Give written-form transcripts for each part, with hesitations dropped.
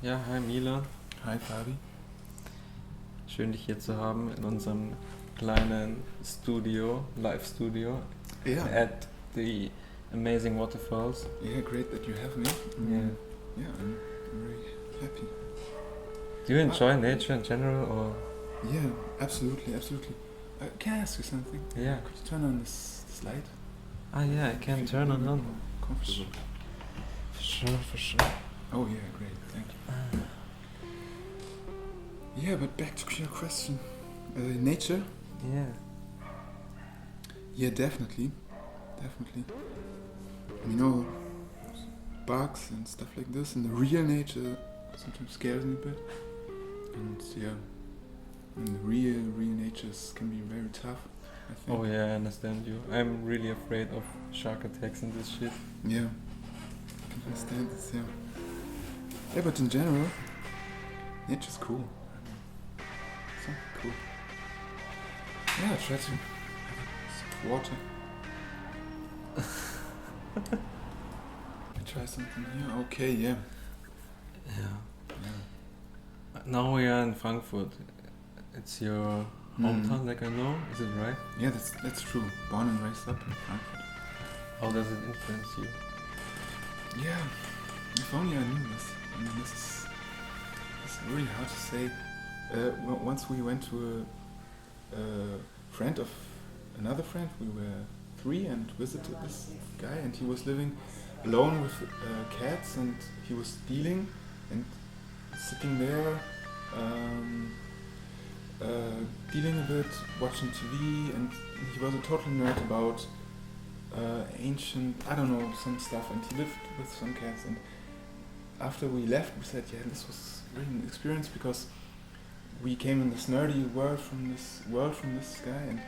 Ja, hi Milan. Hi Fabi. Schön dich hier zu haben in unserem kleinen Studio, Live-Studio Yeah. at the amazing waterfalls. Yeah, great that you have me. Yeah. Yeah, I'm very happy. Do you enjoy nature in general, or? Yeah, absolutely. Can I ask you something? Yeah. Could you turn on this light? Yeah, I can turn it on. Comfortable. For sure. Oh yeah, great. Thank you. Yeah, but back to your question. Nature? Yeah. Yeah, definitely. Bugs and stuff like this, and the real nature sometimes scares me a bit. And yeah, and the real natures can be very tough, I think. Oh yeah, I understand you. I'm really afraid of shark attacks and this shit. Yeah, I can understand this, yeah. Yeah, but in general, nature's cool. So cool. Yeah, try to have water. I try something here. Okay, yeah. Now we are in Frankfurt. It's your hometown, like I know. Is it right? Yeah, that's true. Born and raised up in Frankfurt. How does it influence you? Yeah, if only I knew this. I mean, this is really hard to say. Once we went to a friend of another friend. We were 3 and visited this guy, and he was living alone with cats, and he was stealing and sitting there, dealing a bit, watching TV, and he was a total nerd about ancient, I don't know, some stuff, and he lived with some cats. And after we left, we said, yeah, this was really an experience, because we came in this nerdy world from this guy,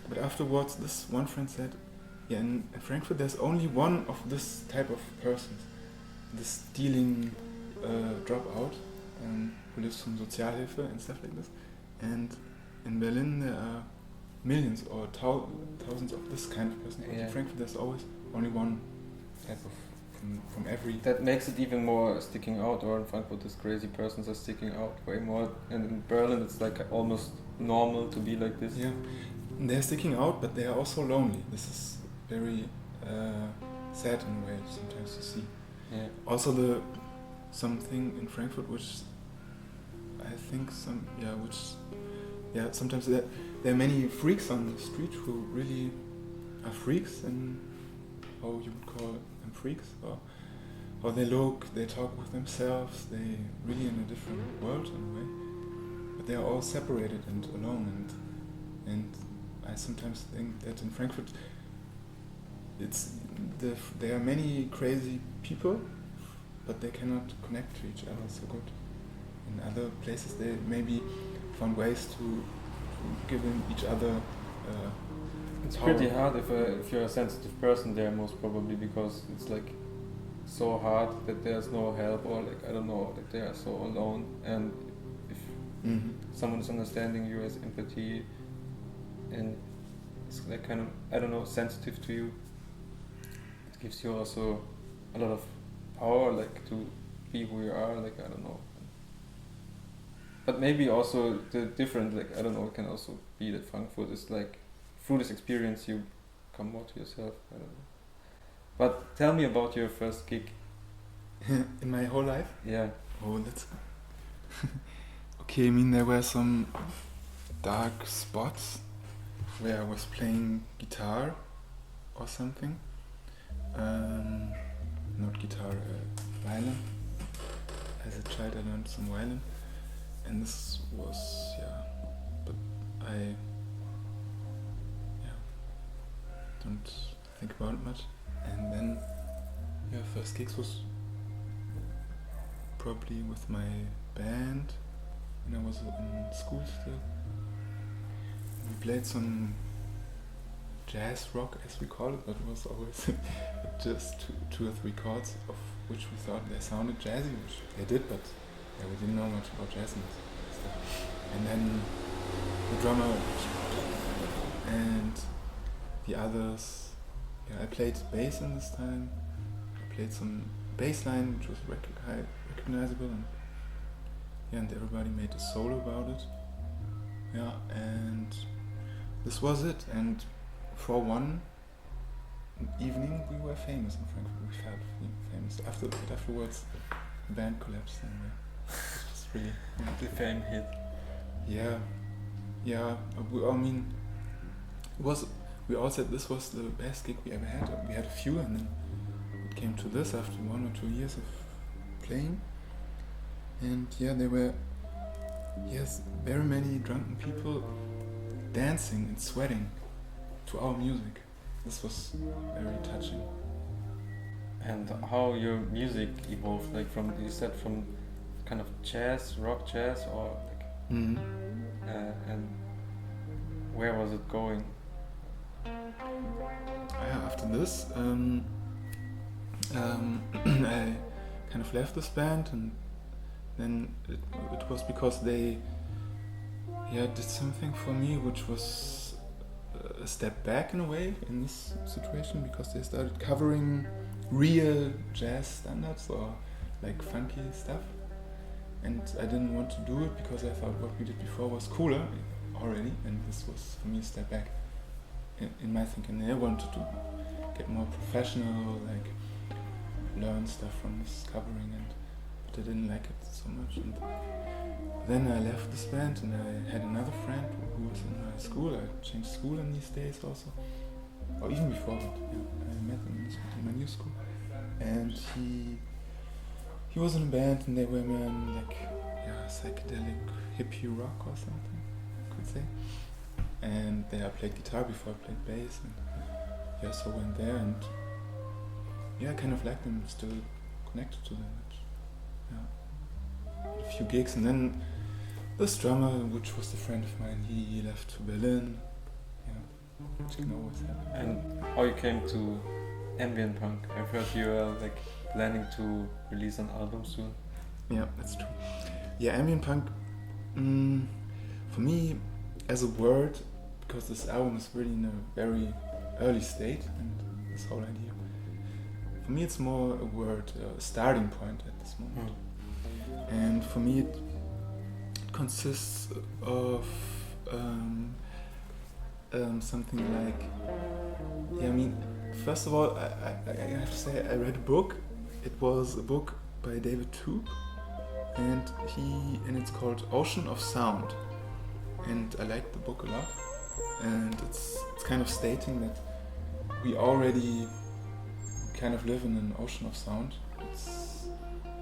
but afterwards this one friend said, yeah, in Frankfurt there's only one of this type of persons, this stealing dropout, who lives from Sozialhilfe and stuff like this. And in Berlin there are millions or thousands of this kind of person. But in Frankfurt there's always only one type of from every. That makes it even more sticking out. Or in Frankfurt, these crazy persons are sticking out way more. And in Berlin, it's like almost normal to be like this. Yeah, they're sticking out, but they are also lonely. This is very sad in a way sometimes to see. Yeah. Also, something in Frankfurt which I think sometimes there are many freaks on the street who really are freaks, and how you would call them freaks, or how they look, they talk with themselves, they really in a different world in a way, but they are all separated and alone, and I sometimes think that in Frankfurt there are many crazy people, but they cannot connect to each other so good. In other places they maybe found ways to give each other it's power. pretty hard if you're a sensitive person there, most probably, because it's like so hard that there's no help, or like I don't know, like they are so alone, and if someone is understanding you as empathy and it's like kind of, I don't know, sensitive to you, it gives you also a lot of power, like to be who you are, like I don't know. But maybe also the different, like I don't know, it can also be that Frankfurt is like, through this experience you come more to yourself, I don't know. But tell me about your first gig. In my whole life? Yeah. Oh, that's okay. I mean, there were some dark spots where I was playing guitar or something. Not guitar, violin. As a child I learned some violin, and this was, but I don't think about it much. And then first gigs was probably with my band when I was in school still. We played some jazz rock, as we call it, but it was always just two or three chords, of which we thought they sounded jazzy, which they did, but we didn't know much about jazz and stuff. And then the drummer and the others, I played bass in this time. I played some bass line which was recognizable, and everybody made a solo about it. Yeah, and this was it. And for one evening we were famous in Frankfurt. We felt famous. Afterwards, the band collapsed, and it was really the fame hit. Yeah. We all said this was the best gig we ever had. We had a few, and then it came to this after 1 or 2 years of playing. And there were very many drunken people dancing and sweating to our music. This was very touching. And how your music evolved, like from kind of rock jazz, or like, and where was it going? After this, I kind of left this band, and then it was because they did something for me which was a step back in a way in this situation, because they started covering real jazz standards or like funky stuff, and I didn't want to do it because I thought what we did before was cooler already, and this was for me a step back in my thinking. I wanted to get more professional, like learn stuff from this covering, but I didn't like it so much. And then I left this band, and I had another friend who was in my school. I changed school in these days also, or even before that. I met him in my new school, and he was in a band, and they were like psychedelic hippie rock or something, I could say. And I played guitar before I played bass, and so I went there, and I kind of liked them, still connected to them. A few gigs, and then this drummer, which was a friend of mine, he left to Berlin. Which can always happen. And how you came to Ambient Punk? I've heard you are like planning to release an album soon. Yeah, that's true. Ambient Punk, for me, as a word, because this album is really in a very early state, and this whole idea, for me it's more a word, a starting point at this moment. And for me it consists of something like, first of all, I have to say I read a book. It was a book by David Toop, and it's called Ocean of Sound, and I liked the book a lot. And it's kind of stating that we already kind of live in an ocean of sound.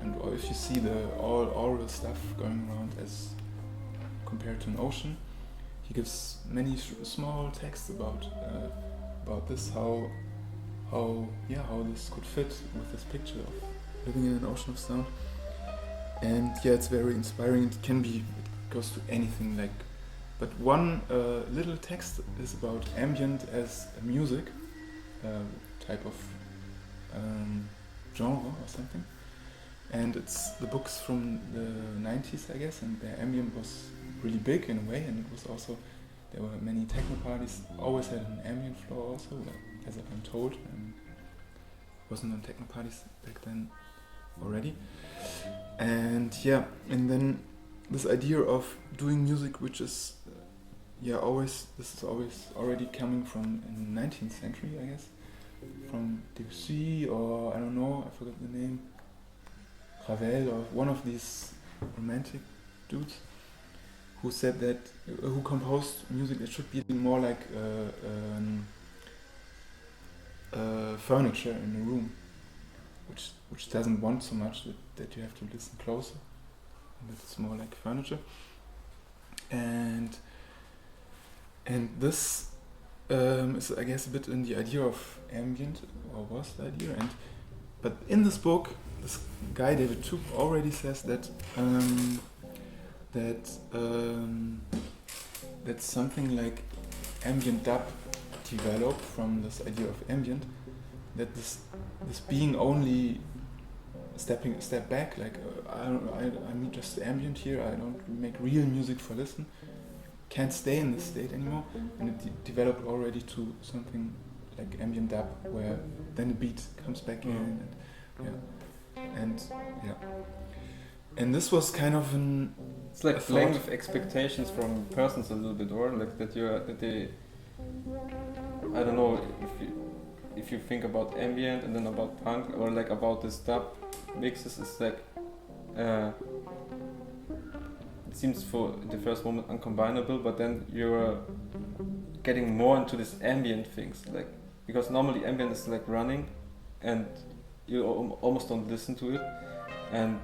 And if you see the all oral stuff going around as compared to an ocean, he gives many small texts about this, how this could fit with this picture of living in an ocean of sound. And it's very inspiring. It goes to anything, like, but one little text is about ambient as a music type of genre or something. And the book's from the 90s, I guess, and the ambient was really big in a way, and it was also, there were many techno parties, always had an ambient floor also, as I'm told. Wasn't on techno parties back then already. And then this idea of doing music which is this is always already coming from in the 19th century, I guess, from Debussy, or I don't know, I forgot the name, Ravel, or one of these romantic dudes who said that, who composed music that should be more like furniture in a room, which doesn't want so much that you have to listen closer, and that it's more like furniture. And this is, I guess, a bit in the idea of ambient, or was the idea. But in this book, this guy David Toop already says that that something like ambient dub developed from this idea of ambient. That this being only stepping a step back, like I'm just ambient here. I don't make real music for listen. Can't stay in this state anymore, and it developed already to something like ambient dub, where then the beat comes back in, and yeah, and this was kind of an. It's like playing with expectations from persons a little bit, or like that they. I don't know if you think about ambient and then about punk, or like about this dub mixes. It's like it seems for the first moment uncombinable, but then you're getting more into this ambient things, like because normally ambient is like running, and you almost don't listen to it, and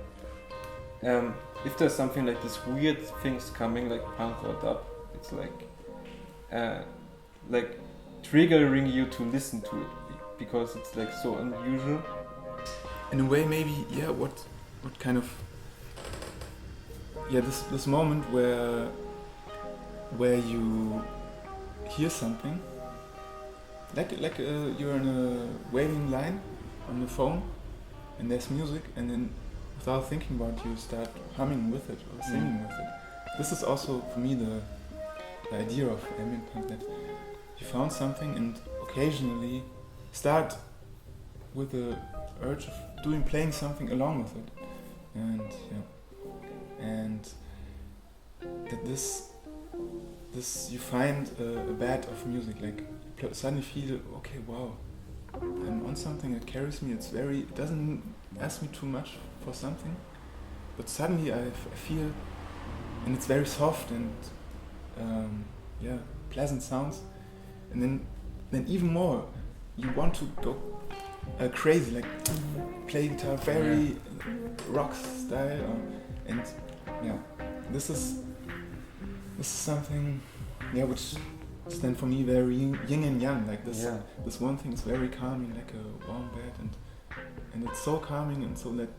if there's something like this weird things coming like punk or dub, it's like triggering you to listen to it because it's like so unusual. In a way, maybe what kind of this moment where you hear something like you're in a waiting line on the phone and there's music, and then without thinking about it, you start humming with it or singing with it. This is also for me the idea of ambient punk, that you found something and occasionally start with the urge of playing something along with it, and that this you find a bed of music, like you suddenly feel, okay, wow, I'm on something that carries me. It doesn't ask me too much for something, but suddenly I feel, and it's very soft and pleasant sounds, and then even more you want to go crazy, like play guitar very rock style, and this is something which is then for me very yin and yang, like this. This one thing is very calming, like a warm bed, and it's so calming and so that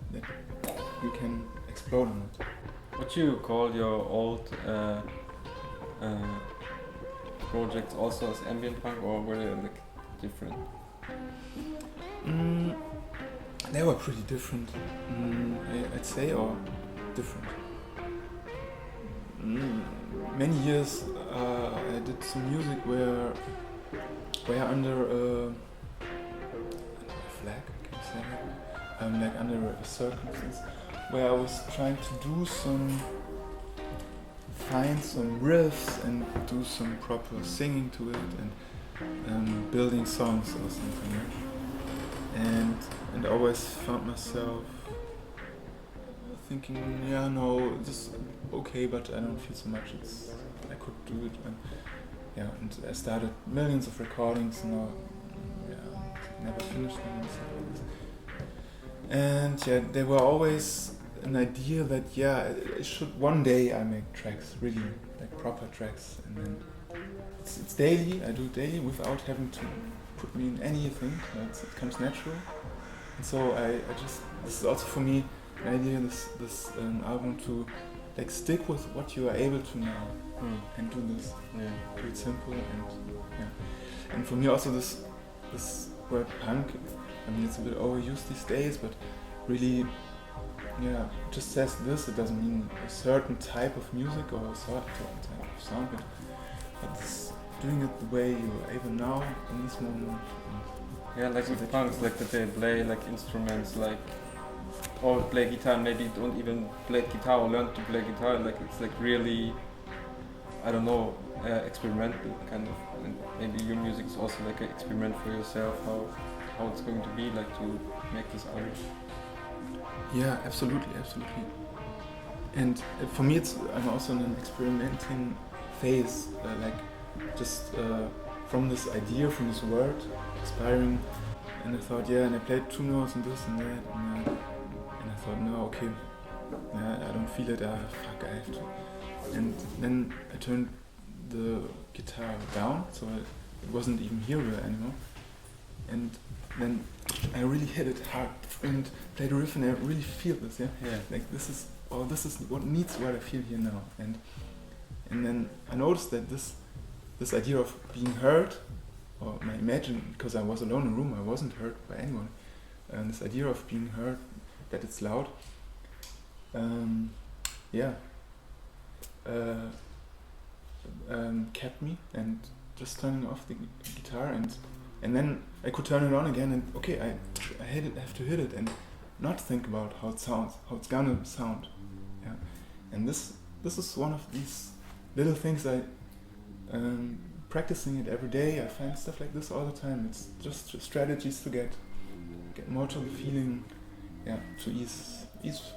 you can explode on it. What you call your old projects also as ambient punk, or were they like different? They were pretty different, I'd say, or different. Many years I did some music where under a flag, can you say that? Like under a circumstance, where I was trying to find some riffs and do some proper singing to it, and building songs or something. And I always found myself thinking, this is okay, but I don't feel so much. I could do it, and I started millions of recordings, and never finished them and stuff like this. And they were always an idea that it should one day I make tracks, really like proper tracks, and then it's daily. I do it daily without having to put me in anything. It comes natural, and so I just, this is also for me an idea, this album, to like stick with what you are able to now and do this. Do it simple, and for me also this word punk, I mean, it's a bit overused these days, but really it just says this. It doesn't mean a certain type of music or a certain type of sound, but this, doing it the way you're able now in this moment. Like so with punks, like that they play like instruments, like, or play guitar, maybe don't even play guitar or learn to play guitar, like it's like really, I don't know, experimental kind of, and maybe your music is also like an experiment for yourself, how it's going to be like to make this album. Yeah, absolutely. And for me, I'm also in an experimenting phase, just from this idea, from this word, inspiring. And I thought, and I played two notes and this and that, and I thought, no, okay, I don't feel it. I have to. And then I turned the guitar down, so it wasn't even hearable anymore. And then I really hit it hard and played a riff, and I really feel this, like this is what I feel here now. And then I noticed that this idea of being heard, or I imagine, because I was alone in a room, I wasn't heard by anyone, and this idea of being heard, that it's loud, kept me, and just turning off the guitar, and then I could turn it on again, and okay, I have to hit it, and not think about how it sounds, how it's gonna sound. Yeah, and this is one of these little things I practicing it every day. I find stuff like this all the time. It's just strategies to get more to the feeling, yeah, to ease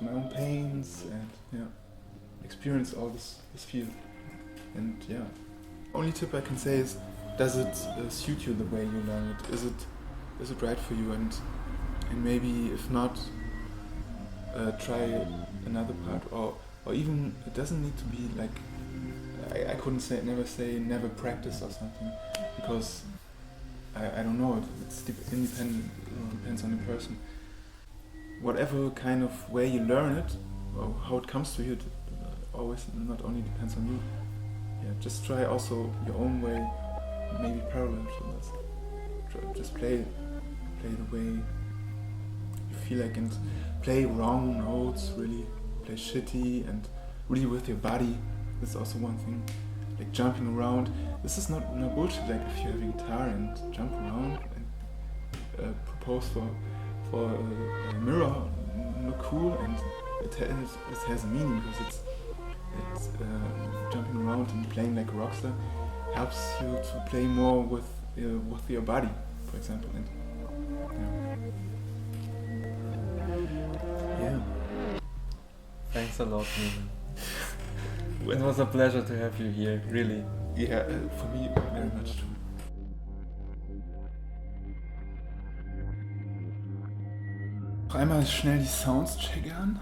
my own pains and yeah, experience all this feel. And yeah, only tip I can say is, does it suit you the way you learn it? Is it right for you? And maybe if not, try another part, or even it doesn't need to be like, I couldn't never practice or something, because I don't know, it's independent, depends on the person. Whatever kind of way you learn it, or how it comes to you, it always not only depends on you. Yeah, just try also your own way, maybe parallel to this. Just play the way you feel like, and play wrong notes, really play shitty, and really with your body. That's also one thing, like jumping around. This is not no bullshit. Like if you have a guitar and jump around and propose for a mirror, look cool, and it has a meaning, because it's jumping around and playing like a rock star helps you to play more with your body, for example. And yeah. Thanks a lot, Milan. It was a pleasure to have you here, really. Yeah, for me very much too. Noch einmal schnell die Sounds checkern.